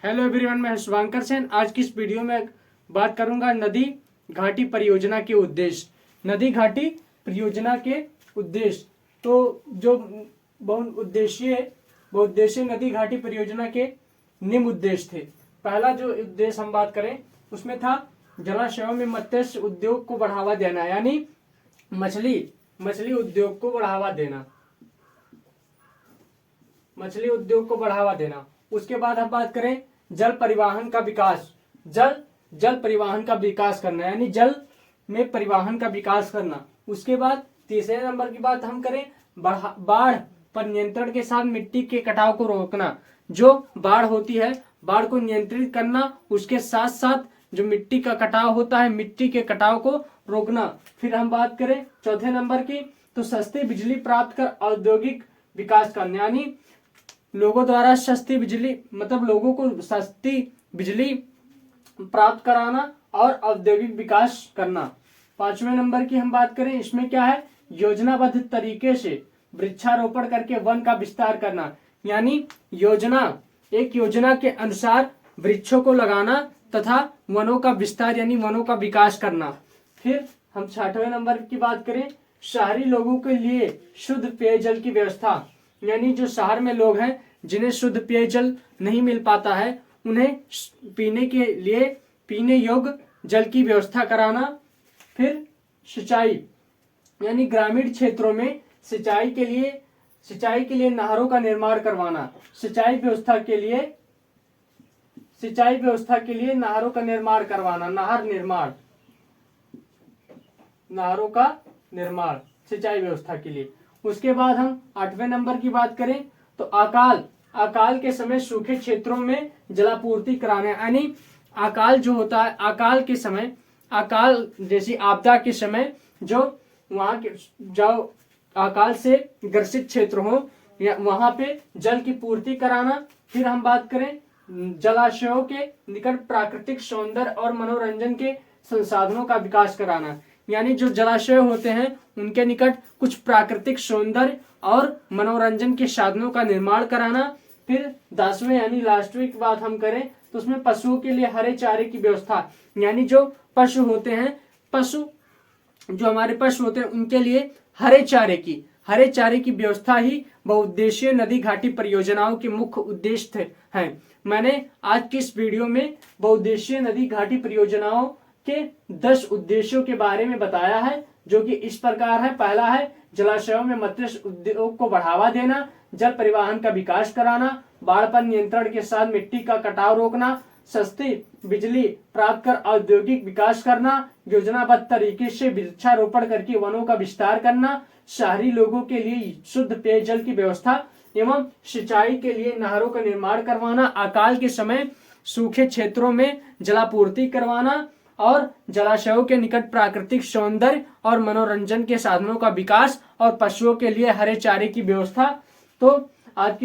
Hello everyone, मैं शुभांकर सेन। आज की इस वीडियो में बात करूंगा नदी घाटी परियोजना के उद्देश्य। नदी घाटी परियोजना के उद्देश्य तो जो बहुउद्देशीय नदी घाटी परियोजना के निम्न उद्देश्य थे। पहला जो उद्देश्य हम बात करें उसमें था जलाशयों में मत्स्य उद्योग को बढ़ावा देना, यानी मछली उद्योग को बढ़ावा देना, मछली उद्योग को बढ़ावा देना। उसके बाद हम बात करें जल परिवहन का विकास, जल परिवहन का विकास करना, यानी जल में परिवहन का विकास करना। उसके बाद तीसरे नंबर की बात हम करें बाढ़ पर नियंत्रण के साथ मिट्टी के कटाव को रोकना। जो बाढ़ होती है, बाढ़ को नियंत्रित करना, उसके साथ साथ जो मिट्टी का कटाव होता है, मिट्टी के कटाव को रोकना। फिर हम बात करें चौथे नंबर की, तो सस्ती बिजली प्राप्त कर औद्योगिक विकास करना, यानी लोगों द्वारा सस्ती बिजली, मतलब लोगों को सस्ती बिजली प्राप्त कराना और औद्योगिक विकास करना। पांचवें नंबर की हम बात करें, इसमें क्या है, योजनाबद्ध तरीके से वृक्षारोपण करके वन का विस्तार करना, यानी एक योजना के अनुसार वृक्षों को लगाना तथा वनों का विस्तार यानी वनों का विकास करना। फिर हम छठवें नंबर की बात करें, शहरी लोगों के लिए शुद्ध पेयजल की व्यवस्था, यानी जो शहर में लोग हैं जिन्हें शुद्ध पेयजल नहीं मिल पाता है, उन्हें पीने योग्य जल की व्यवस्था कराना। फिर सिंचाई, यानी ग्रामीण क्षेत्रों में सिंचाई के लिए नहरों का निर्माण करवाना, सिंचाई व्यवस्था के लिए नहरों का निर्माण करवाना, नहरों का निर्माण सिंचाई व्यवस्था के लिए। उसके बाद हम आठवें नंबर की बात करें तो अकाल के समय सूखे क्षेत्रों में जलापूर्ति कराना, यानी अकाल जो होता है, अकाल जैसी आपदा के समय जो अकाल से ग्रसित क्षेत्र हो या वहां पे जल की पूर्ति कराना। फिर हम बात करें जलाशयों के निकट प्राकृतिक सौंदर्य और मनोरंजन के संसाधनों का विकास कराना, यानी जो जलाशय होते हैं उनके निकट कुछ प्राकृतिक सौंदर्य और मनोरंजन के साधनों का निर्माण कराना। फिर 10वें यानी लास्टवें की बात हम करें तो उसमें पशुओं के लिए हरे चारे की व्यवस्था, यानी जो पशु होते हैं उनके लिए हरे चारे की व्यवस्था ही बहुउद्देशीय नदी घाटी परियोजनाओं के मुख्य उद्देश्य हैं। मैंने आज की इस वीडियो में बहुउद्देशीय नदी घाटी परियोजनाओं के 10 उद्देश्यों के बारे में बताया है, जो कि इस प्रकार है। पहला है जलाशयों में मत्स्य उद्योग को बढ़ावा देना, जल परिवहन का विकास कराना, बाढ़ पर नियंत्रण के साथ मिट्टी का कटाव रोकना, सस्ती बिजली प्राप्त कर औद्योगिक विकास करना, योजनाबद्ध तरीके से वृक्षारोपण करके वनों का विस्तार करना, शहरी लोगों के लिए शुद्ध पेयजल की व्यवस्था एवं सिंचाई के लिए नहरों का निर्माण करवाना, अकाल के समय सूखे क्षेत्रों में जलापूर्ति करवाना और जलाशयों के निकट प्राकृतिक सौंदर्य और मनोरंजन के साधनों का विकास और पशुओं के लिए हरे चारे की व्यवस्था। तो आज की